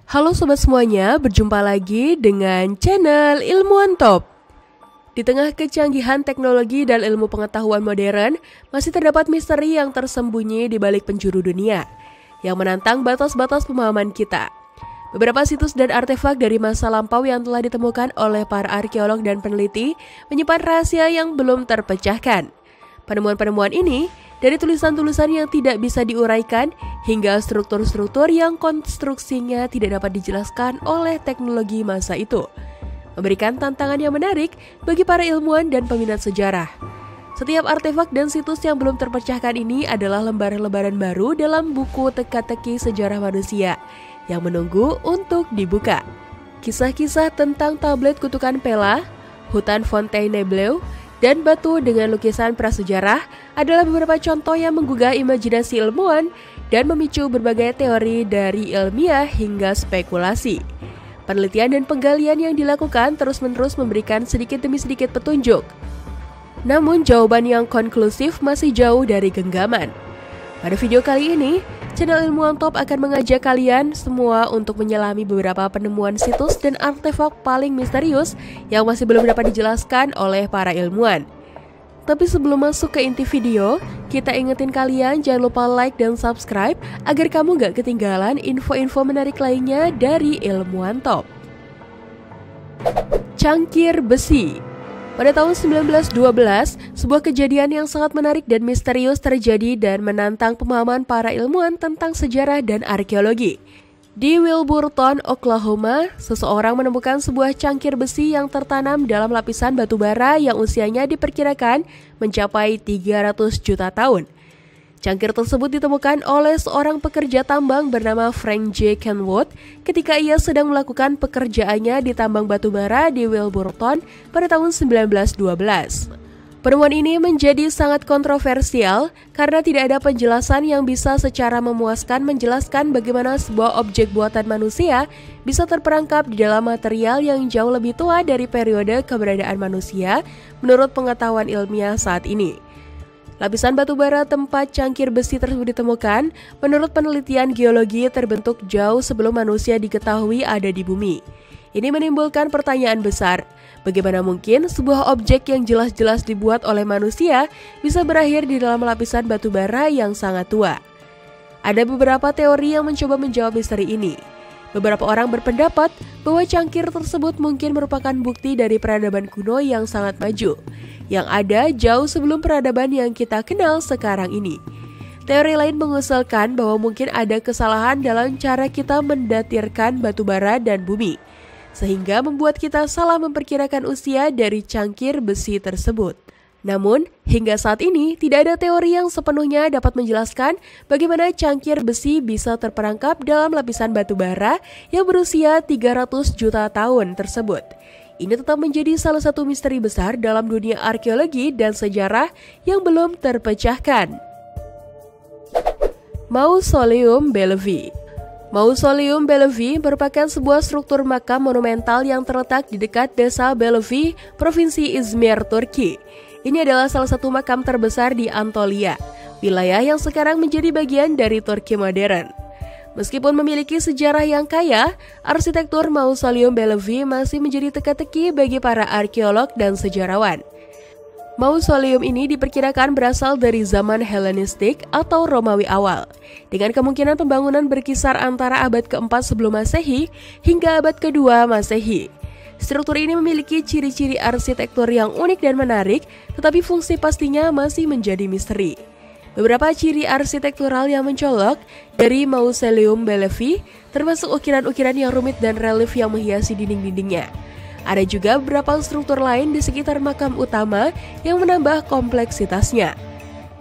Halo sobat semuanya, berjumpa lagi dengan channel Ilmuwan Top. Di tengah kecanggihan teknologi dan ilmu pengetahuan modern, masih terdapat misteri yang tersembunyi di balik penjuru dunia, yang menantang batas-batas pemahaman kita. Beberapa situs dan artefak dari masa lampau yang telah ditemukan oleh para arkeolog dan peneliti menyimpan rahasia yang belum terpecahkan. Penemuan-penemuan ini dari tulisan-tulisan yang tidak bisa diuraikan hingga struktur-struktur yang konstruksinya tidak dapat dijelaskan oleh teknologi masa itu, memberikan tantangan yang menarik bagi para ilmuwan dan peminat sejarah. Setiap artefak dan situs yang belum terpecahkan ini adalah lembaran-lembaran baru dalam buku teka-teki sejarah manusia yang menunggu untuk dibuka. Kisah-kisah tentang tablet kutukan Pela, hutan Fontainebleau, dan batu dengan lukisan prasejarah adalah beberapa contoh yang menggugah imajinasi ilmuwan dan memicu berbagai teori dari ilmiah hingga spekulasi. Penelitian dan penggalian yang dilakukan terus-menerus memberikan sedikit demi sedikit petunjuk. Namun jawaban yang konklusif masih jauh dari genggaman. Pada video kali ini, channel Ilmuwan Top akan mengajak kalian semua untuk menyelami beberapa penemuan situs dan artefak paling misterius yang masih belum dapat dijelaskan oleh para ilmuwan. Tapi sebelum masuk ke inti video, kita ingetin kalian jangan lupa like dan subscribe agar kamu gak ketinggalan info-info menarik lainnya dari Ilmuwan Top. Cangkir besi. Pada tahun 1912, sebuah kejadian yang sangat menarik dan misterius terjadi dan menantang pemahaman para ilmuwan tentang sejarah dan arkeologi. Di Wilburton, Oklahoma, seseorang menemukan sebuah cangkir besi yang tertanam dalam lapisan batu bara yang usianya diperkirakan mencapai 300 juta tahun. Cangkir tersebut ditemukan oleh seorang pekerja tambang bernama Frank J. Kenwood ketika ia sedang melakukan pekerjaannya di tambang batu bara di Wilburton pada tahun 1912. Penemuan ini menjadi sangat kontroversial karena tidak ada penjelasan yang bisa secara memuaskan menjelaskan bagaimana sebuah objek buatan manusia bisa terperangkap di dalam material yang jauh lebih tua dari periode keberadaan manusia menurut pengetahuan ilmiah saat ini. Lapisan batu bara tempat cangkir besi tersebut ditemukan, menurut penelitian geologi terbentuk jauh sebelum manusia diketahui ada di bumi. Ini menimbulkan pertanyaan besar, bagaimana mungkin sebuah objek yang jelas-jelas dibuat oleh manusia bisa berakhir di dalam lapisan batu bara yang sangat tua? Ada beberapa teori yang mencoba menjawab misteri ini. Beberapa orang berpendapat bahwa cangkir tersebut mungkin merupakan bukti dari peradaban kuno yang sangat maju, yang ada jauh sebelum peradaban yang kita kenal sekarang ini. Teori lain mengusulkan bahwa mungkin ada kesalahan dalam cara kita mendatirkan batu bara dan bumi, sehingga membuat kita salah memperkirakan usia dari cangkir besi tersebut. Namun, hingga saat ini tidak ada teori yang sepenuhnya dapat menjelaskan bagaimana cangkir besi bisa terperangkap dalam lapisan batu bara yang berusia 300 juta tahun tersebut. Ini tetap menjadi salah satu misteri besar dalam dunia arkeologi dan sejarah yang belum terpecahkan. Mausoleum Bellevue. Mausoleum Bellevue merupakan sebuah struktur makam monumental yang terletak di dekat desa Bellevue, Provinsi Izmir, Turki. Ini adalah salah satu makam terbesar di Anatolia, wilayah yang sekarang menjadi bagian dari Turki modern. Meskipun memiliki sejarah yang kaya, arsitektur Mausoleum Bellevue masih menjadi teka-teki bagi para arkeolog dan sejarawan. Mausoleum ini diperkirakan berasal dari zaman Helenistik atau Romawi awal, dengan kemungkinan pembangunan berkisar antara abad ke-4 sebelum Masehi hingga abad ke-2 Masehi. Struktur ini memiliki ciri-ciri arsitektur yang unik dan menarik, tetapi fungsi pastinya masih menjadi misteri. Beberapa ciri arsitektural yang mencolok dari Mausoleum Bellevue termasuk ukiran-ukiran yang rumit dan relief yang menghiasi dinding-dindingnya. Ada juga beberapa struktur lain di sekitar makam utama yang menambah kompleksitasnya.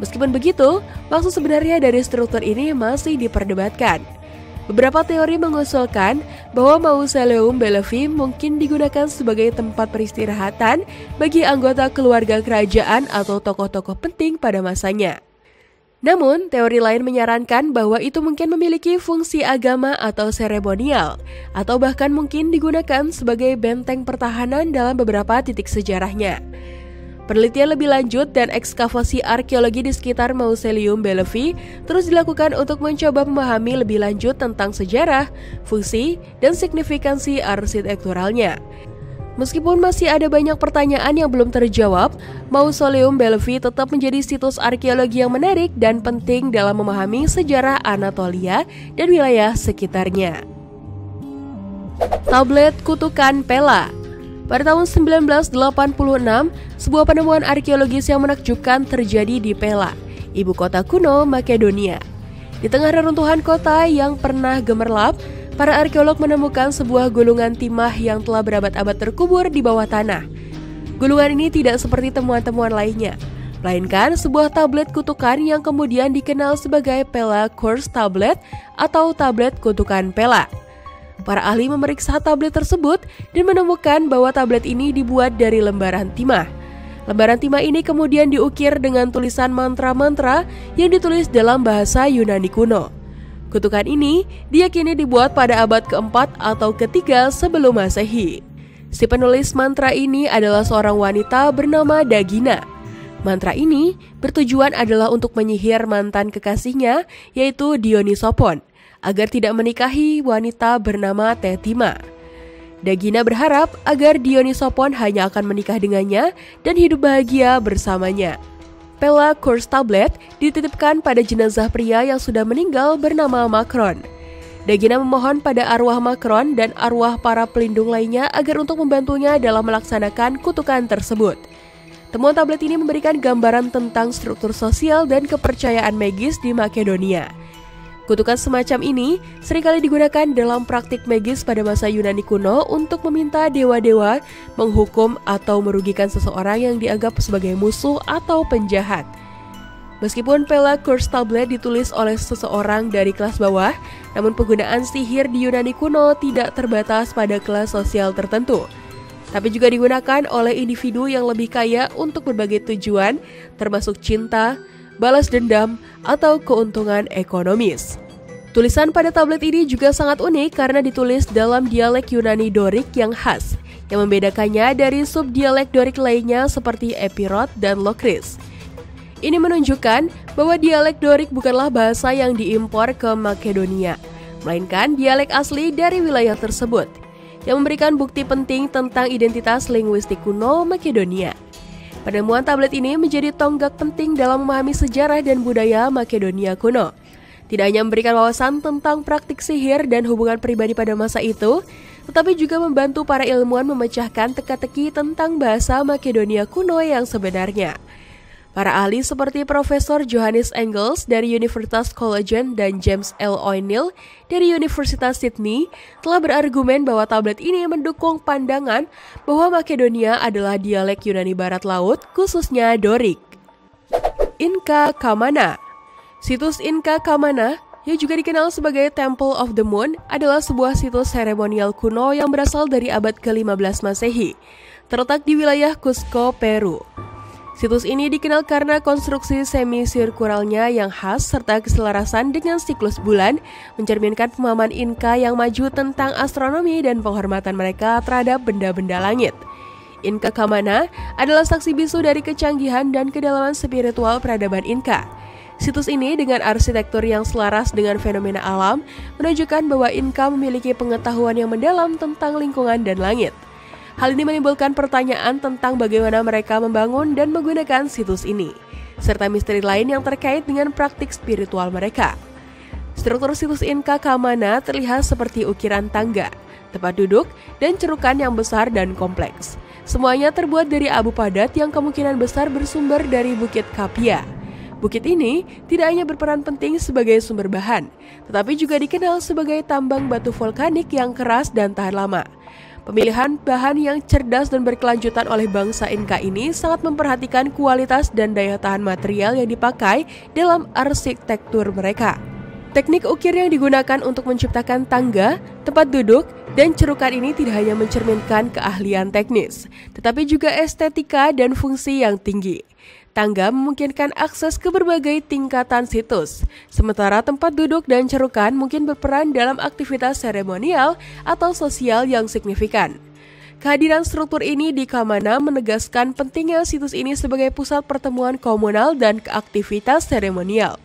Meskipun begitu, maksud sebenarnya dari struktur ini masih diperdebatkan. Beberapa teori mengusulkan bahwa Mausoleum Bellevue mungkin digunakan sebagai tempat peristirahatan bagi anggota keluarga kerajaan atau tokoh-tokoh penting pada masanya. Namun, teori lain menyarankan bahwa itu mungkin memiliki fungsi agama atau seremonial, atau bahkan mungkin digunakan sebagai benteng pertahanan dalam beberapa titik sejarahnya. Penelitian lebih lanjut dan ekskavasi arkeologi di sekitar Mausoleum Bellevue terus dilakukan untuk mencoba memahami lebih lanjut tentang sejarah, fungsi, dan signifikansi arsitekturalnya. Meskipun masih ada banyak pertanyaan yang belum terjawab, Mausoleum Bellevue tetap menjadi situs arkeologi yang menarik dan penting dalam memahami sejarah Anatolia dan wilayah sekitarnya. Tablet Kutukan Pella. Pada tahun 1986, sebuah penemuan arkeologis yang menakjubkan terjadi di Pella, ibu kota kuno Makedonia. Di tengah reruntuhan kota yang pernah gemerlap, para arkeolog menemukan sebuah gulungan timah yang telah berabad-abad terkubur di bawah tanah. Gulungan ini tidak seperti temuan-temuan lainnya, melainkan sebuah tablet kutukan yang kemudian dikenal sebagai Pella Curse Tablet atau tablet kutukan Pella. Para ahli memeriksa tablet tersebut dan menemukan bahwa tablet ini dibuat dari lembaran timah. Lembaran timah ini kemudian diukir dengan tulisan mantra-mantra yang ditulis dalam bahasa Yunani kuno. Kutukan ini diyakini dibuat pada abad keempat atau ketiga sebelum Masehi. Si penulis mantra ini adalah seorang wanita bernama Dagina. Mantra ini bertujuan adalah untuk menyihir mantan kekasihnya, yaitu Dionisopon, agar tidak menikahi wanita bernama Tetima. Dagina berharap agar Dionisopon hanya akan menikah dengannya dan hidup bahagia bersamanya. Pella Curse Tablet dititipkan pada jenazah pria yang sudah meninggal bernama Makron. Dagina memohon pada arwah Makron dan arwah para pelindung lainnya agar untuk membantunya dalam melaksanakan kutukan tersebut. Temuan tablet ini memberikan gambaran tentang struktur sosial dan kepercayaan magis di Makedonia. Kutukan semacam ini seringkali digunakan dalam praktik magis pada masa Yunani kuno untuk meminta dewa-dewa menghukum atau merugikan seseorang yang dianggap sebagai musuh atau penjahat. Meskipun Pella Curse Tablet ditulis oleh seseorang dari kelas bawah, namun penggunaan sihir di Yunani kuno tidak terbatas pada kelas sosial tertentu, tapi juga digunakan oleh individu yang lebih kaya untuk berbagai tujuan, termasuk cinta, balas dendam, atau keuntungan ekonomis. Tulisan pada tablet ini juga sangat unik karena ditulis dalam dialek Yunani Dorik yang khas, yang membedakannya dari subdialek Dorik lainnya seperti Epirot dan Lokris. Ini menunjukkan bahwa dialek Dorik bukanlah bahasa yang diimpor ke Makedonia, melainkan dialek asli dari wilayah tersebut, yang memberikan bukti penting tentang identitas linguistik kuno Makedonia. Penemuan tablet ini menjadi tonggak penting dalam memahami sejarah dan budaya Makedonia kuno. Tidak hanya memberikan wawasan tentang praktik sihir dan hubungan pribadi pada masa itu, tetapi juga membantu para ilmuwan memecahkan teka-teki tentang bahasa Makedonia kuno yang sebenarnya. Para ahli seperti Profesor Johannes Engels dari Universitas Cologne dan James L. O'Neill dari Universitas Sydney telah berargumen bahwa tablet ini mendukung pandangan bahwa Makedonia adalah dialek Yunani Barat Laut, khususnya Dorik. Inka Kamana. Situs Inka Kamana, yang juga dikenal sebagai Temple of the Moon, adalah sebuah situs seremonial kuno yang berasal dari abad ke-15 Masehi, terletak di wilayah Cusco, Peru. Situs ini dikenal karena konstruksi semi-sirkulanya yang khas serta keselarasan dengan siklus bulan, mencerminkan pemahaman Inka yang maju tentang astronomi dan penghormatan mereka terhadap benda-benda langit. Inka Kamana adalah saksi bisu dari kecanggihan dan kedalaman spiritual peradaban Inka. Situs ini dengan arsitektur yang selaras dengan fenomena alam menunjukkan bahwa Inka memiliki pengetahuan yang mendalam tentang lingkungan dan langit. Hal ini menimbulkan pertanyaan tentang bagaimana mereka membangun dan menggunakan situs ini, serta misteri lain yang terkait dengan praktik spiritual mereka. Struktur situs Inka Kamana terlihat seperti ukiran tangga, tempat duduk, dan cerukan yang besar dan kompleks. Semuanya terbuat dari abu padat yang kemungkinan besar bersumber dari Bukit Kapia. Bukit ini tidak hanya berperan penting sebagai sumber bahan, tetapi juga dikenal sebagai tambang batu vulkanik yang keras dan tahan lama. Pemilihan bahan yang cerdas dan berkelanjutan oleh bangsa Inka ini sangat memperhatikan kualitas dan daya tahan material yang dipakai dalam arsitektur mereka. Teknik ukir yang digunakan untuk menciptakan tangga, tempat duduk, dan cerukan ini tidak hanya mencerminkan keahlian teknis, tetapi juga estetika dan fungsi yang tinggi. Tangga memungkinkan akses ke berbagai tingkatan situs, sementara tempat duduk dan cerukan mungkin berperan dalam aktivitas seremonial atau sosial yang signifikan. Kehadiran struktur ini di Kamana menegaskan pentingnya situs ini sebagai pusat pertemuan komunal dan aktivitas seremonial,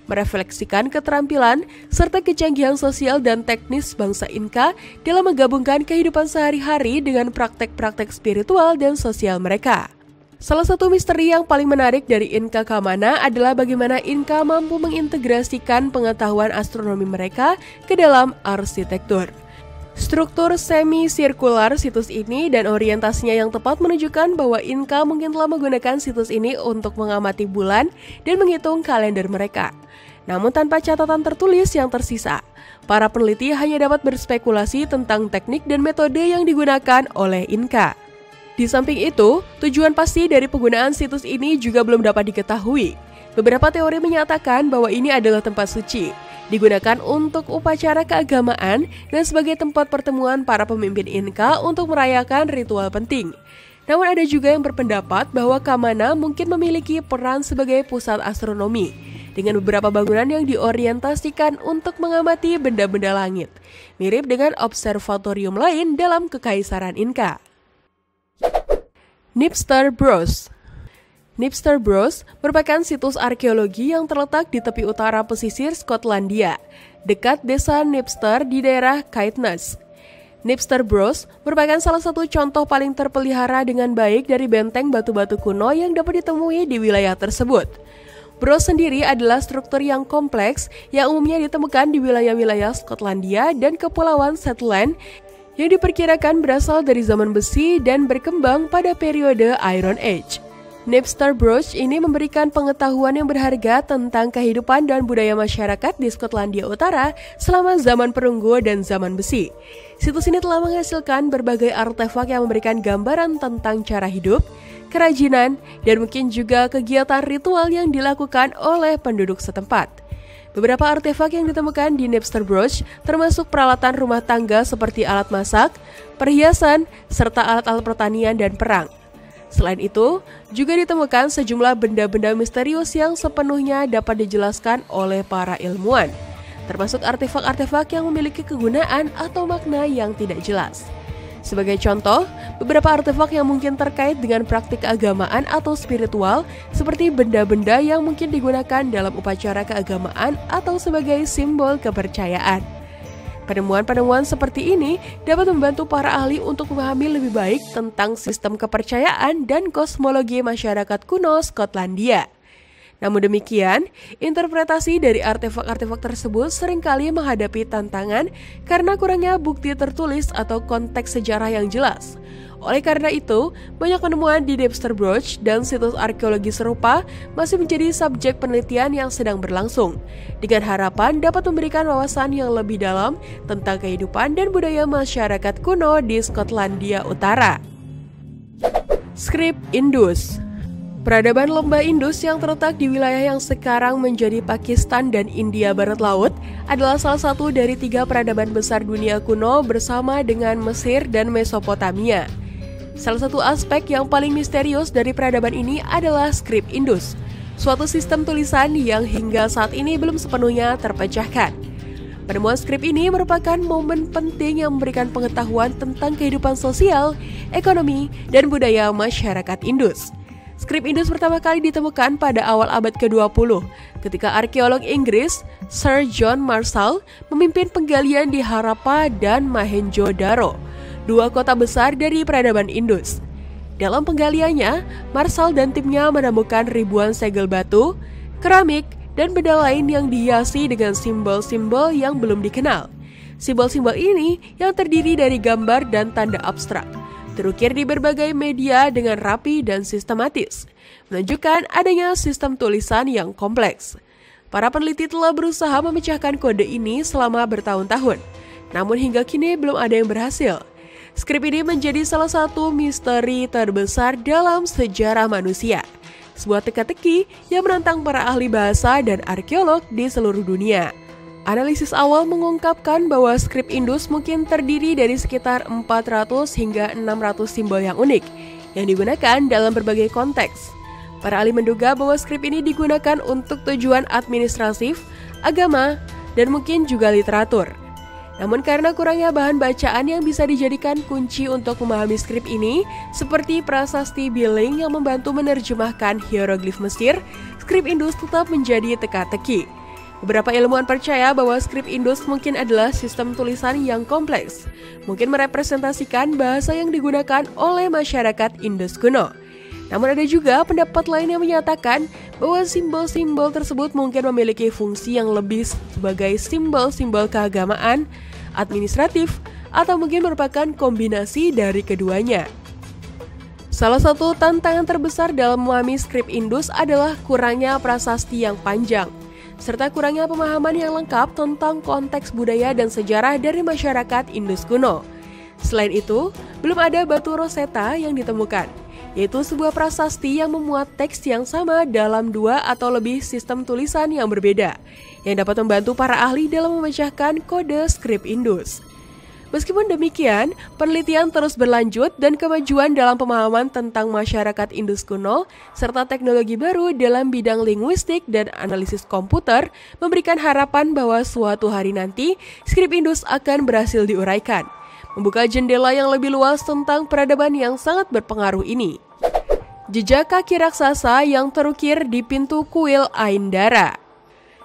merefleksikan keterampilan serta kecanggihan sosial dan teknis bangsa Inka dalam menggabungkan kehidupan sehari-hari dengan praktek-praktek spiritual dan sosial mereka. Salah satu misteri yang paling menarik dari Inka Kamana adalah bagaimana Inka mampu mengintegrasikan pengetahuan astronomi mereka ke dalam arsitektur. Struktur semi-sirkular situs ini dan orientasinya yang tepat menunjukkan bahwa Inka mungkin telah menggunakan situs ini untuk mengamati bulan dan menghitung kalender mereka. Namun tanpa catatan tertulis yang tersisa, para peneliti hanya dapat berspekulasi tentang teknik dan metode yang digunakan oleh Inka. Di samping itu, tujuan pasti dari penggunaan situs ini juga belum dapat diketahui. Beberapa teori menyatakan bahwa ini adalah tempat suci, digunakan untuk upacara keagamaan dan sebagai tempat pertemuan para pemimpin Inka untuk merayakan ritual penting. Namun ada juga yang berpendapat bahwa Kamana mungkin memiliki peran sebagai pusat astronomi, dengan beberapa bangunan yang diorientasikan untuk mengamati benda-benda langit, mirip dengan observatorium lain dalam Kekaisaran Inka. Knipster Bros. Knipster Bros merupakan situs arkeologi yang terletak di tepi utara pesisir Skotlandia, dekat desa Knipster di daerah Caithness. Knipster Bros merupakan salah satu contoh paling terpelihara dengan baik dari benteng batu-batu kuno yang dapat ditemui di wilayah tersebut. Bros sendiri adalah struktur yang kompleks yang umumnya ditemukan di wilayah-wilayah Skotlandia dan Kepulauan Shetland yang diperkirakan berasal dari zaman besi dan berkembang pada periode Iron Age. Knipster Bros ini memberikan pengetahuan yang berharga tentang kehidupan dan budaya masyarakat di Skotlandia Utara selama zaman perunggu dan zaman besi. Situs ini telah menghasilkan berbagai artefak yang memberikan gambaran tentang cara hidup, kerajinan, dan mungkin juga kegiatan ritual yang dilakukan oleh penduduk setempat. Beberapa artefak yang ditemukan di Knipster Bros termasuk peralatan rumah tangga seperti alat masak, perhiasan, serta alat-alat pertanian dan perang. Selain itu, juga ditemukan sejumlah benda-benda misterius yang sepenuhnya dapat dijelaskan oleh para ilmuwan, termasuk artefak-artefak yang memiliki kegunaan atau makna yang tidak jelas. Sebagai contoh, beberapa artefak yang mungkin terkait dengan praktik keagamaan atau spiritual, seperti benda-benda yang mungkin digunakan dalam upacara keagamaan atau sebagai simbol kepercayaan. Penemuan-penemuan seperti ini dapat membantu para ahli untuk memahami lebih baik tentang sistem kepercayaan dan kosmologi masyarakat kuno Skotlandia. Namun demikian, interpretasi dari artefak-artefak tersebut seringkali menghadapi tantangan karena kurangnya bukti tertulis atau konteks sejarah yang jelas. Oleh karena itu, banyak penemuan di Knipster Bros dan situs arkeologi serupa masih menjadi subjek penelitian yang sedang berlangsung, dengan harapan dapat memberikan wawasan yang lebih dalam tentang kehidupan dan budaya masyarakat kuno di Skotlandia Utara. Skrip Indus. Peradaban lembah Indus yang terletak di wilayah yang sekarang menjadi Pakistan dan India Barat Laut adalah salah satu dari 3 peradaban besar dunia kuno bersama dengan Mesir dan Mesopotamia. Salah satu aspek yang paling misterius dari peradaban ini adalah skrip Indus, suatu sistem tulisan yang hingga saat ini belum sepenuhnya terpecahkan. Penemuan skrip ini merupakan momen penting yang memberikan pengetahuan tentang kehidupan sosial, ekonomi, dan budaya masyarakat Indus. Skrip Indus pertama kali ditemukan pada awal abad ke-20 ketika arkeolog Inggris Sir John Marshall memimpin penggalian di Harappa dan Mohenjo-daro, 2 kota besar dari peradaban Indus. Dalam penggaliannya, Marshall dan timnya menemukan ribuan segel batu, keramik, dan benda lain yang dihiasi dengan simbol-simbol yang belum dikenal. Simbol-simbol ini yang terdiri dari gambar dan tanda abstrak, terukir di berbagai media dengan rapi dan sistematis, menunjukkan adanya sistem tulisan yang kompleks. Para peneliti telah berusaha memecahkan kode ini selama bertahun-tahun, namun hingga kini belum ada yang berhasil. Skrip ini menjadi salah satu misteri terbesar dalam sejarah manusia, sebuah teka-teki yang menantang para ahli bahasa dan arkeolog di seluruh dunia. Analisis awal mengungkapkan bahwa skrip Indus mungkin terdiri dari sekitar 400 hingga 600 simbol yang unik yang digunakan dalam berbagai konteks. Para ahli menduga bahwa skrip ini digunakan untuk tujuan administratif, agama, dan mungkin juga literatur. Namun karena kurangnya bahan bacaan yang bisa dijadikan kunci untuk memahami skrip ini, seperti prasasti Billing yang membantu menerjemahkan hieroglif Mesir, skrip Indus tetap menjadi teka-teki. Beberapa ilmuwan percaya bahwa skrip Indus mungkin adalah sistem tulisan yang kompleks, mungkin merepresentasikan bahasa yang digunakan oleh masyarakat Indus kuno. Namun ada juga pendapat lain yang menyatakan bahwa simbol-simbol tersebut mungkin memiliki fungsi yang lebih sebagai simbol-simbol keagamaan, administratif, atau mungkin merupakan kombinasi dari keduanya. Salah satu tantangan terbesar dalam memahami skrip Indus adalah kurangnya prasasti yang panjang, serta kurangnya pemahaman yang lengkap tentang konteks budaya dan sejarah dari masyarakat Indus kuno. Selain itu, belum ada batu Rosetta yang ditemukan, yaitu sebuah prasasti yang memuat teks yang sama dalam 2 atau lebih sistem tulisan yang berbeda, yang dapat membantu para ahli dalam memecahkan kode skrip Indus. Meskipun demikian, penelitian terus berlanjut dan kemajuan dalam pemahaman tentang masyarakat Indus kuno, serta teknologi baru dalam bidang linguistik dan analisis komputer memberikan harapan bahwa suatu hari nanti, skrip Indus akan berhasil diuraikan, membuka jendela yang lebih luas tentang peradaban yang sangat berpengaruh ini. Jejak kaki raksasa yang terukir di pintu kuil Ain Dara.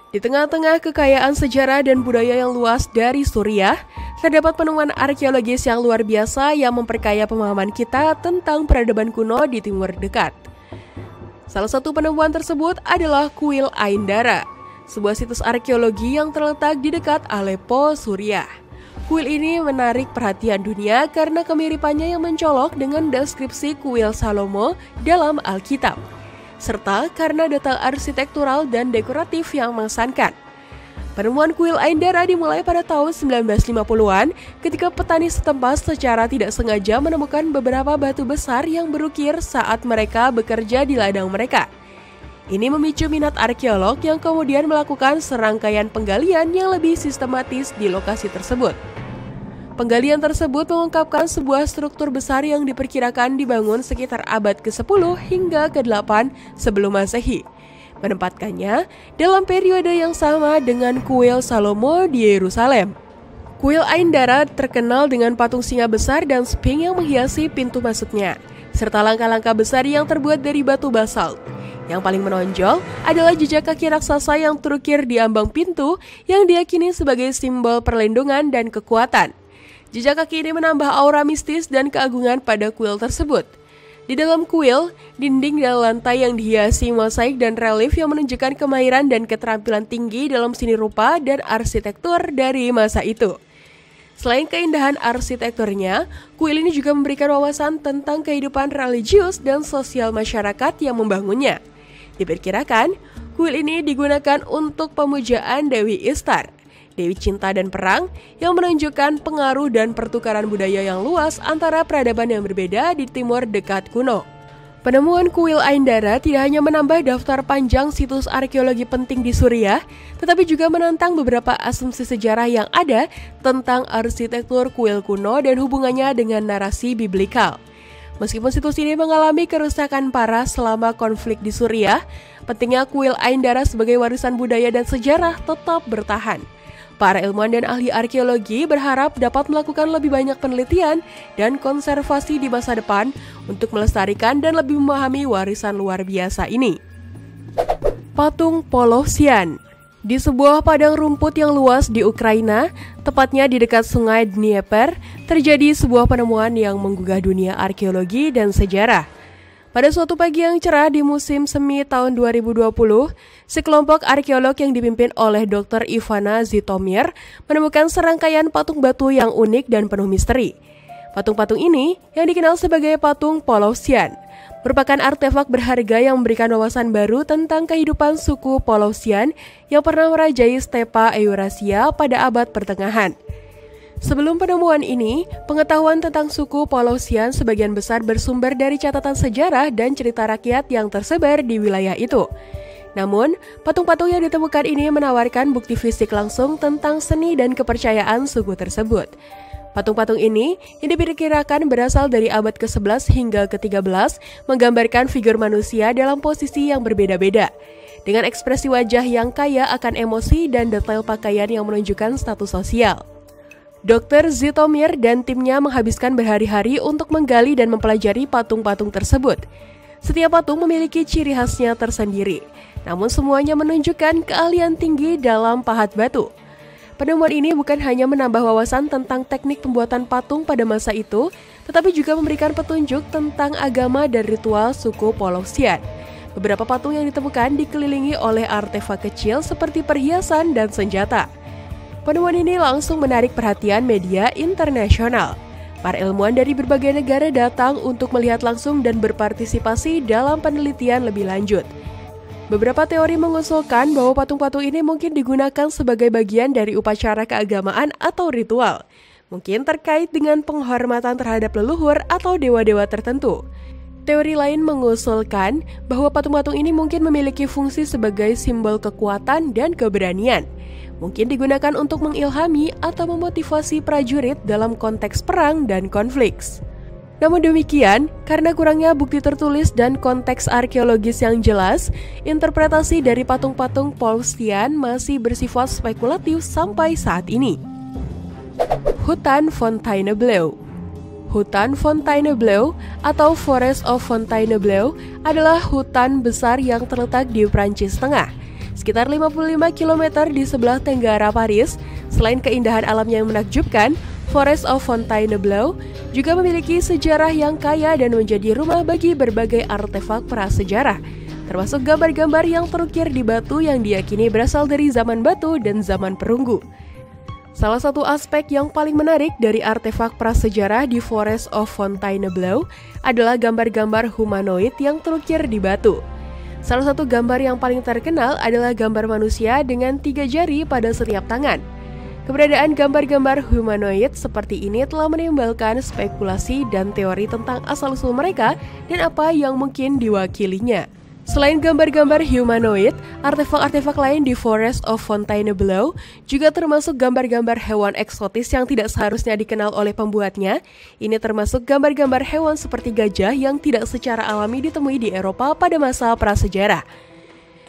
Di tengah-tengah kekayaan sejarah dan budaya yang luas dari Suriah, terdapat penemuan arkeologis yang luar biasa yang memperkaya pemahaman kita tentang peradaban kuno di Timur Dekat. Salah satu penemuan tersebut adalah kuil Ain Dara, sebuah situs arkeologi yang terletak di dekat Aleppo, Suriah. Kuil ini menarik perhatian dunia karena kemiripannya yang mencolok dengan deskripsi kuil Salomo dalam Alkitab, serta karena detail arsitektural dan dekoratif yang mengesankan. Penemuan kuil Ain Dara dimulai pada tahun 1950-an ketika petani setempat secara tidak sengaja menemukan beberapa batu besar yang berukir saat mereka bekerja di ladang mereka. Ini memicu minat arkeolog yang kemudian melakukan serangkaian penggalian yang lebih sistematis di lokasi tersebut. Penggalian tersebut mengungkapkan sebuah struktur besar yang diperkirakan dibangun sekitar abad ke-10 hingga ke-8 sebelum Masehi, menempatkannya dalam periode yang sama dengan kuil Salomo di Yerusalem. Kuil Ain Dara terkenal dengan patung singa besar dan sphinx yang menghiasi pintu masuknya, serta langkah-langkah besar yang terbuat dari batu basalt. Yang paling menonjol adalah jejak kaki raksasa yang terukir di ambang pintu yang diyakini sebagai simbol perlindungan dan kekuatan. Jejak kaki ini menambah aura mistis dan keagungan pada kuil tersebut. Di dalam kuil, dinding dan lantai yang dihiasi mosaik dan relief yang menunjukkan kemahiran dan keterampilan tinggi dalam seni rupa dan arsitektur dari masa itu. Selain keindahan arsitekturnya, kuil ini juga memberikan wawasan tentang kehidupan religius dan sosial masyarakat yang membangunnya. Diperkirakan, kuil ini digunakan untuk pemujaan Dewi Ishtar, Dewi Cinta dan Perang, yang menunjukkan pengaruh dan pertukaran budaya yang luas antara peradaban yang berbeda di Timur Dekat kuno. Penemuan kuil Ain Dara tidak hanya menambah daftar panjang situs arkeologi penting di Suriah, tetapi juga menantang beberapa asumsi sejarah yang ada tentang arsitektur kuil kuno dan hubungannya dengan narasi biblikal. Meskipun situs ini mengalami kerusakan parah selama konflik di Suriah, pentingnya kuil Ain Dara sebagai warisan budaya dan sejarah tetap bertahan. Para ilmuwan dan ahli arkeologi berharap dapat melakukan lebih banyak penelitian dan konservasi di masa depan untuk melestarikan dan lebih memahami warisan luar biasa ini. Patung Polosian. Di sebuah padang rumput yang luas di Ukraina, tepatnya di dekat sungai Dnieper, terjadi sebuah penemuan yang menggugah dunia arkeologi dan sejarah. Pada suatu pagi yang cerah di musim semi tahun 2020, sekelompok arkeolog yang dipimpin oleh Dr. Ivana Zitomir menemukan serangkaian patung batu yang unik dan penuh misteri. Patung-patung ini, yang dikenal sebagai patung Polosian, merupakan artefak berharga yang memberikan wawasan baru tentang kehidupan suku Polosian yang pernah merajai stepa Eurasia pada abad pertengahan. Sebelum penemuan ini, pengetahuan tentang suku Polosian sebagian besar bersumber dari catatan sejarah dan cerita rakyat yang tersebar di wilayah itu. Namun, patung-patung yang ditemukan ini menawarkan bukti fisik langsung tentang seni dan kepercayaan suku tersebut. Patung-patung ini yang diperkirakan berasal dari abad ke-11 hingga ke-13 menggambarkan figur manusia dalam posisi yang berbeda-beda, dengan ekspresi wajah yang kaya akan emosi dan detail pakaian yang menunjukkan status sosial. Dr. Zitomir dan timnya menghabiskan berhari-hari untuk menggali dan mempelajari patung-patung tersebut. Setiap patung memiliki ciri khasnya tersendiri, namun semuanya menunjukkan keahlian tinggi dalam pahat batu. Penemuan ini bukan hanya menambah wawasan tentang teknik pembuatan patung pada masa itu, tetapi juga memberikan petunjuk tentang agama dan ritual suku Polosian. Beberapa patung yang ditemukan dikelilingi oleh artefak kecil seperti perhiasan dan senjata. Penemuan ini langsung menarik perhatian media internasional. Para ilmuwan dari berbagai negara datang untuk melihat langsung dan berpartisipasi dalam penelitian lebih lanjut. Beberapa teori mengusulkan bahwa patung-patung ini mungkin digunakan sebagai bagian dari upacara keagamaan atau ritual, mungkin terkait dengan penghormatan terhadap leluhur atau dewa-dewa tertentu. Teori lain mengusulkan bahwa patung-patung ini mungkin memiliki fungsi sebagai simbol kekuatan dan keberanian. Mungkin digunakan untuk mengilhami atau memotivasi prajurit dalam konteks perang dan konflik. Namun demikian, karena kurangnya bukti tertulis dan konteks arkeologis yang jelas, interpretasi dari patung-patung Polosian masih bersifat spekulatif sampai saat ini. Hutan Fontainebleau. Hutan Fontainebleau atau Forest of Fontainebleau adalah hutan besar yang terletak di Prancis Tengah, sekitar 55 km di sebelah tenggara Paris. Selain keindahan alamnya yang menakjubkan, Forest of Fontainebleau juga memiliki sejarah yang kaya dan menjadi rumah bagi berbagai artefak prasejarah, termasuk gambar-gambar yang terukir di batu yang diyakini berasal dari zaman batu dan zaman perunggu. Salah satu aspek yang paling menarik dari artefak prasejarah di Forest of Fontainebleau adalah gambar-gambar humanoid yang terukir di batu. Salah satu gambar yang paling terkenal adalah gambar manusia dengan 3 jari pada setiap tangan. Keberadaan gambar-gambar humanoid seperti ini telah menimbulkan spekulasi dan teori tentang asal-usul mereka dan apa yang mungkin diwakilinya. Selain gambar-gambar humanoid, artefak-artefak lain di Forest of Fontainebleau juga termasuk gambar-gambar hewan eksotis yang tidak seharusnya dikenal oleh pembuatnya. Ini termasuk gambar-gambar hewan seperti gajah yang tidak secara alami ditemui di Eropa pada masa prasejarah.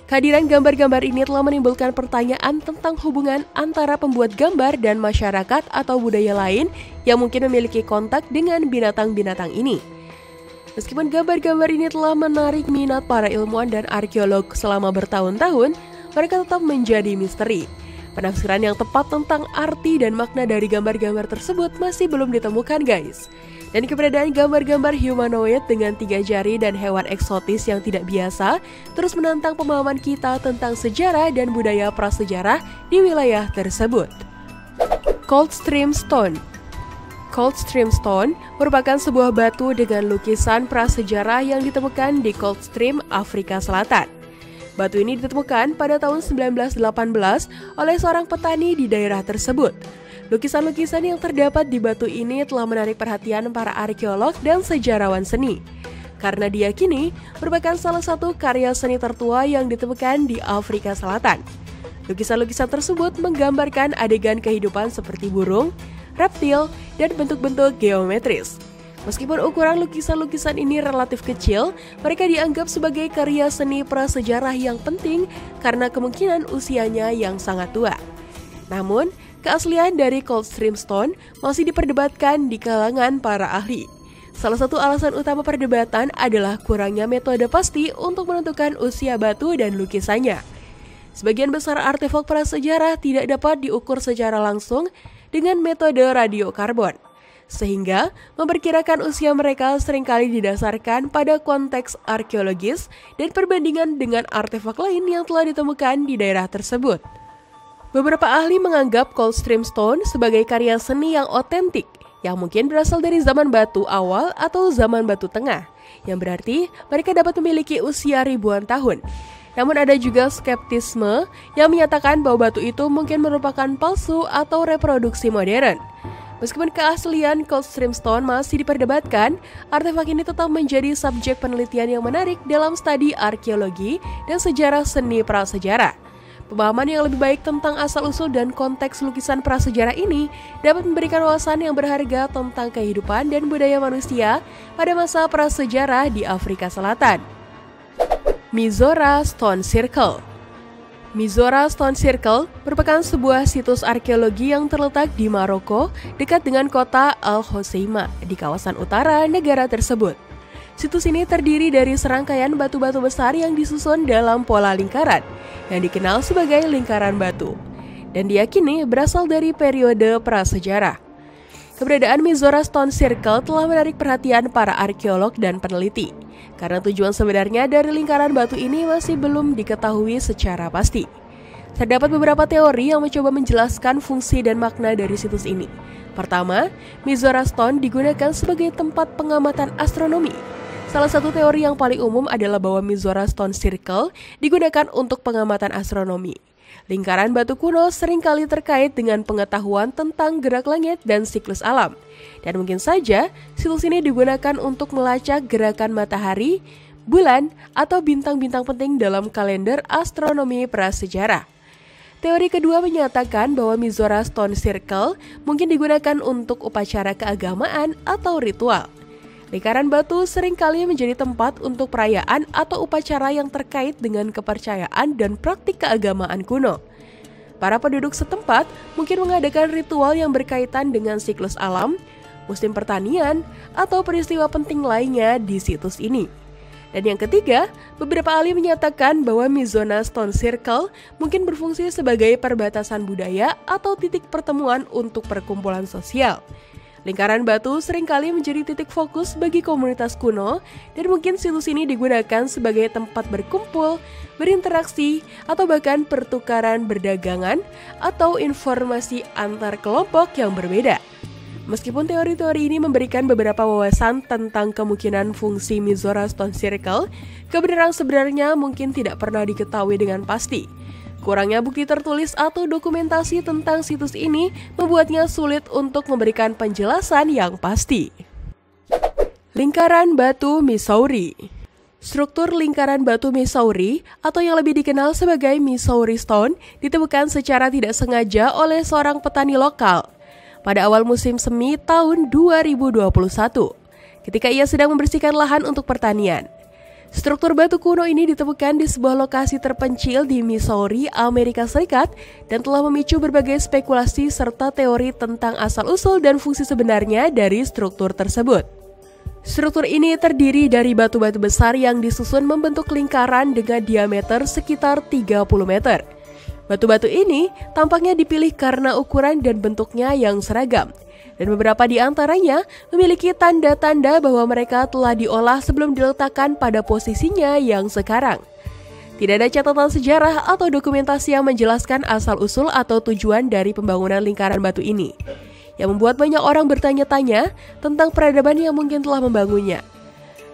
Kehadiran gambar-gambar ini telah menimbulkan pertanyaan tentang hubungan antara pembuat gambar dan masyarakat atau budaya lain yang mungkin memiliki kontak dengan binatang-binatang ini. Meskipun gambar-gambar ini telah menarik minat para ilmuwan dan arkeolog selama bertahun-tahun, mereka tetap menjadi misteri. Penafsiran yang tepat tentang arti dan makna dari gambar-gambar tersebut masih belum ditemukan, guys. Dan keberadaan gambar-gambar humanoid dengan 3 jari dan hewan eksotis yang tidak biasa terus menantang pemahaman kita tentang sejarah dan budaya prasejarah di wilayah tersebut. Coldstream Stone. Coldstream Stone merupakan sebuah batu dengan lukisan prasejarah yang ditemukan di Coldstream, Afrika Selatan. Batu ini ditemukan pada tahun 1918 oleh seorang petani di daerah tersebut. Lukisan-lukisan yang terdapat di batu ini telah menarik perhatian para arkeolog dan sejarawan seni, karena diyakini merupakan salah satu karya seni tertua yang ditemukan di Afrika Selatan. Lukisan-lukisan tersebut menggambarkan adegan kehidupan seperti burung, reptil, dan bentuk-bentuk geometris. Meskipun ukuran lukisan-lukisan ini relatif kecil, mereka dianggap sebagai karya seni prasejarah yang penting karena kemungkinan usianya yang sangat tua. Namun, keaslian dari Coldstream Stone masih diperdebatkan di kalangan para ahli. Salah satu alasan utama perdebatan adalah kurangnya metode pasti untuk menentukan usia batu dan lukisannya. Sebagian besar artefak prasejarah tidak dapat diukur secara langsung dengan metode radiokarbon, sehingga memperkirakan usia mereka seringkali didasarkan pada konteks arkeologis dan perbandingan dengan artefak lain yang telah ditemukan di daerah tersebut. Beberapa ahli menganggap Coldstream Stone sebagai karya seni yang otentik, yang mungkin berasal dari zaman batu awal atau zaman batu tengah, yang berarti mereka dapat memiliki usia ribuan tahun. Namun ada juga skeptisme yang menyatakan bahwa batu itu mungkin merupakan palsu atau reproduksi modern. Meskipun keaslian Coldstream Stone masih diperdebatkan, artefak ini tetap menjadi subjek penelitian yang menarik dalam studi arkeologi dan sejarah seni prasejarah. Pemahaman yang lebih baik tentang asal-usul dan konteks lukisan prasejarah ini dapat memberikan wawasan yang berharga tentang kehidupan dan budaya manusia pada masa prasejarah di Afrika Selatan. Mizora Stone Circle. Mizora Stone Circle merupakan sebuah situs arkeologi yang terletak di Maroko dekat dengan kota Al Hoceima di kawasan utara negara tersebut. Situs ini terdiri dari serangkaian batu-batu besar yang disusun dalam pola lingkaran yang dikenal sebagai lingkaran batu dan diyakini berasal dari periode prasejarah. Keberadaan Mizora Stone Circle telah menarik perhatian para arkeolog dan peneliti, karena tujuan sebenarnya dari lingkaran batu ini masih belum diketahui secara pasti. Terdapat beberapa teori yang mencoba menjelaskan fungsi dan makna dari situs ini. Pertama, Mizora Stone digunakan sebagai tempat pengamatan astronomi. Salah satu teori yang paling umum adalah bahwa Mizora Stone Circle digunakan untuk pengamatan astronomi. Lingkaran batu kuno seringkali terkait dengan pengetahuan tentang gerak langit dan siklus alam. Dan mungkin saja situs ini digunakan untuk melacak gerakan matahari, bulan, atau bintang-bintang penting dalam kalender astronomi prasejarah. Teori kedua menyatakan bahwa Mizora Stone Circle mungkin digunakan untuk upacara keagamaan atau ritual. Lingkaran batu seringkali menjadi tempat untuk perayaan atau upacara yang terkait dengan kepercayaan dan praktik keagamaan kuno. Para penduduk setempat mungkin mengadakan ritual yang berkaitan dengan siklus alam, musim pertanian, atau peristiwa penting lainnya di situs ini. Dan yang ketiga, beberapa ahli menyatakan bahwa Mizora Stone Circle mungkin berfungsi sebagai perbatasan budaya atau titik pertemuan untuk perkumpulan sosial. Lingkaran batu seringkali menjadi titik fokus bagi komunitas kuno dan mungkin situs ini digunakan sebagai tempat berkumpul, berinteraksi, atau bahkan pertukaran perdagangan atau informasi antar kelompok yang berbeda. Meskipun teori-teori ini memberikan beberapa wawasan tentang kemungkinan fungsi Mizora Stone Circle, kebenaran sebenarnya mungkin tidak pernah diketahui dengan pasti. Kurangnya bukti tertulis atau dokumentasi tentang situs ini membuatnya sulit untuk memberikan penjelasan yang pasti. Lingkaran batu Missouri. Struktur lingkaran batu Missouri atau yang lebih dikenal sebagai Missouri Stone ditemukan secara tidak sengaja oleh seorang petani lokal pada awal musim semi tahun 2021 ketika ia sedang membersihkan lahan untuk pertanian. Struktur batu kuno ini ditemukan di sebuah lokasi terpencil di Missouri, Amerika Serikat dan telah memicu berbagai spekulasi serta teori tentang asal-usul dan fungsi sebenarnya dari struktur tersebut. Struktur ini terdiri dari batu-batu besar yang disusun membentuk lingkaran dengan diameter sekitar 30 meter. Batu-batu ini tampaknya dipilih karena ukuran dan bentuknya yang seragam. Dan beberapa di antaranya memiliki tanda-tanda bahwa mereka telah diolah sebelum diletakkan pada posisinya yang sekarang. Tidak ada catatan sejarah atau dokumentasi yang menjelaskan asal-usul atau tujuan dari pembangunan lingkaran batu ini, yang membuat banyak orang bertanya-tanya tentang peradaban yang mungkin telah membangunnya.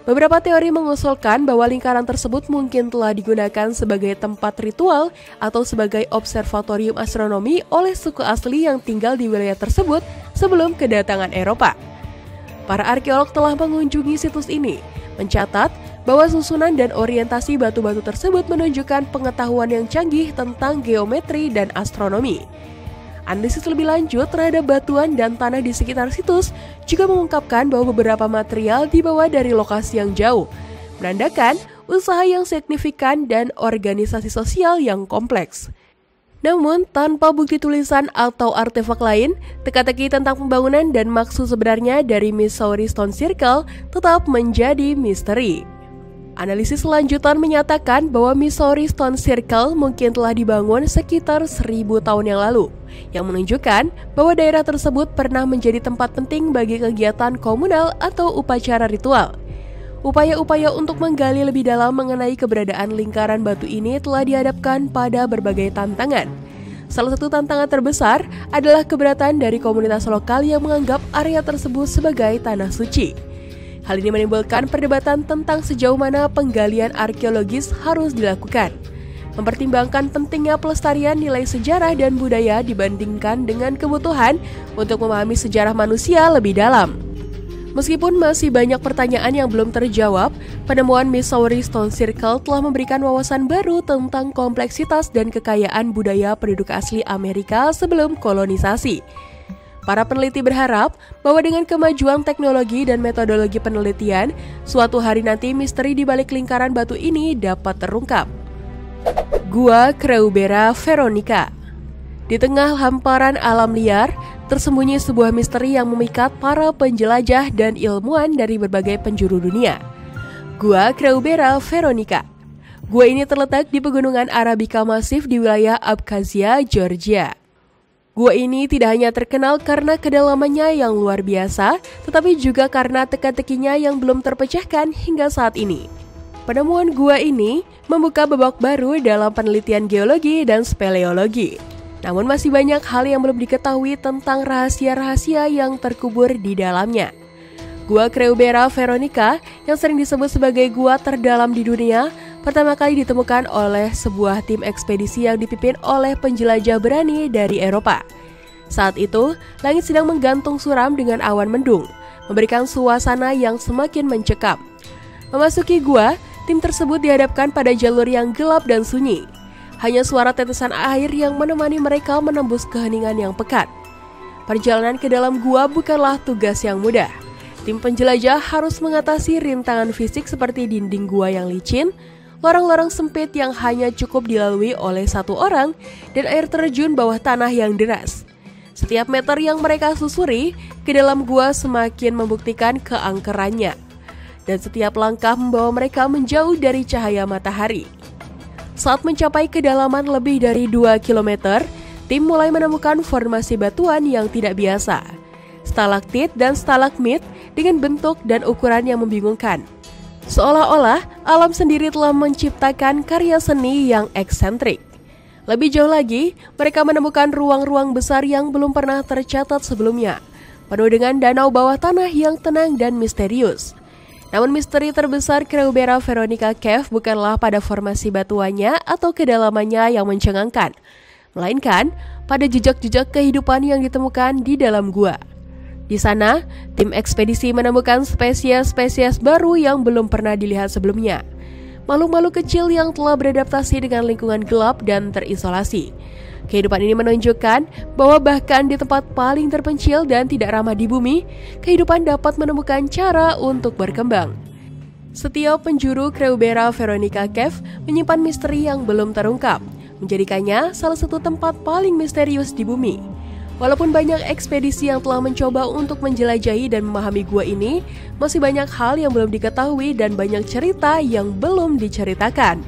Beberapa teori mengusulkan bahwa lingkaran tersebut mungkin telah digunakan sebagai tempat ritual atau sebagai observatorium astronomi oleh suku asli yang tinggal di wilayah tersebut sebelum kedatangan Eropa. Para arkeolog telah mengunjungi situs ini, mencatat bahwa susunan dan orientasi batu-batu tersebut menunjukkan pengetahuan yang canggih tentang geometri dan astronomi. Analisis lebih lanjut terhadap batuan dan tanah di sekitar situs juga mengungkapkan bahwa beberapa material dibawa dari lokasi yang jauh, menandakan usaha yang signifikan dan organisasi sosial yang kompleks. Namun, tanpa bukti tulisan atau artefak lain, teka-teki tentang pembangunan dan maksud sebenarnya dari Missouri Stone Circle tetap menjadi misteri. Analisis lanjutan menyatakan bahwa Missouri Stone Circle mungkin telah dibangun sekitar 1000 tahun yang lalu, yang menunjukkan bahwa daerah tersebut pernah menjadi tempat penting bagi kegiatan komunal atau upacara ritual. Upaya-upaya untuk menggali lebih dalam mengenai keberadaan lingkaran batu ini telah dihadapkan pada berbagai tantangan. Salah satu tantangan terbesar adalah keberatan dari komunitas lokal yang menganggap area tersebut sebagai tanah suci. Hal ini menimbulkan perdebatan tentang sejauh mana penggalian arkeologis harus dilakukan, mempertimbangkan pentingnya pelestarian nilai sejarah dan budaya dibandingkan dengan kebutuhan untuk memahami sejarah manusia lebih dalam. Meskipun masih banyak pertanyaan yang belum terjawab, penemuan Missouri Stone Circle telah memberikan wawasan baru tentang kompleksitas dan kekayaan budaya penduduk asli Amerika sebelum kolonisasi. Para peneliti berharap bahwa dengan kemajuan teknologi dan metodologi penelitian, suatu hari nanti misteri di balik lingkaran batu ini dapat terungkap. Gua Creubeira Veronica. Di tengah hamparan alam liar, tersembunyi sebuah misteri yang memikat para penjelajah dan ilmuwan dari berbagai penjuru dunia. Gua Creubeira Veronica. Gua ini terletak di pegunungan Arabica Massif di wilayah Abkhazia, Georgia. Gua ini tidak hanya terkenal karena kedalamannya yang luar biasa, tetapi juga karena teka-tekinya yang belum terpecahkan hingga saat ini. Penemuan gua ini membuka babak baru dalam penelitian geologi dan speleologi. Namun masih banyak hal yang belum diketahui tentang rahasia-rahasia yang terkubur di dalamnya. Gua Creubeira Veronica, yang sering disebut sebagai gua terdalam di dunia, pertama kali ditemukan oleh sebuah tim ekspedisi yang dipimpin oleh penjelajah berani dari Eropa. Saat itu, langit sedang menggantung suram dengan awan mendung, memberikan suasana yang semakin mencekam. Memasuki gua, tim tersebut dihadapkan pada jalur yang gelap dan sunyi. Hanya suara tetesan air yang menemani mereka menembus keheningan yang pekat. Perjalanan ke dalam gua bukanlah tugas yang mudah. Tim penjelajah harus mengatasi rintangan fisik seperti dinding gua yang licin, lorong-lorong sempit yang hanya cukup dilalui oleh satu orang, dan air terjun bawah tanah yang deras. Setiap meter yang mereka susuri ke dalam gua semakin membuktikan keangkerannya, dan setiap langkah membawa mereka menjauh dari cahaya matahari. Saat mencapai kedalaman lebih dari 2 km, tim mulai menemukan formasi batuan yang tidak biasa. Stalaktit dan stalagmit dengan bentuk dan ukuran yang membingungkan. Seolah-olah alam sendiri telah menciptakan karya seni yang eksentrik. Lebih jauh lagi, mereka menemukan ruang-ruang besar yang belum pernah tercatat sebelumnya, penuh dengan danau bawah tanah yang tenang dan misterius. Namun misteri terbesar Creubeira Veronica Cave bukanlah pada formasi batuannya atau kedalamannya yang mencengangkan, melainkan pada jejak-jejak kehidupan yang ditemukan di dalam gua. Di sana, tim ekspedisi menemukan spesies-spesies baru yang belum pernah dilihat sebelumnya. Makhluk-makhluk kecil yang telah beradaptasi dengan lingkungan gelap dan terisolasi. Kehidupan ini menunjukkan bahwa bahkan di tempat paling terpencil dan tidak ramah di bumi, kehidupan dapat menemukan cara untuk berkembang. Setiap penjuru Creubeira Veronica Cave menyimpan misteri yang belum terungkap, menjadikannya salah satu tempat paling misterius di bumi. Walaupun banyak ekspedisi yang telah mencoba untuk menjelajahi dan memahami gua ini, masih banyak hal yang belum diketahui dan banyak cerita yang belum diceritakan.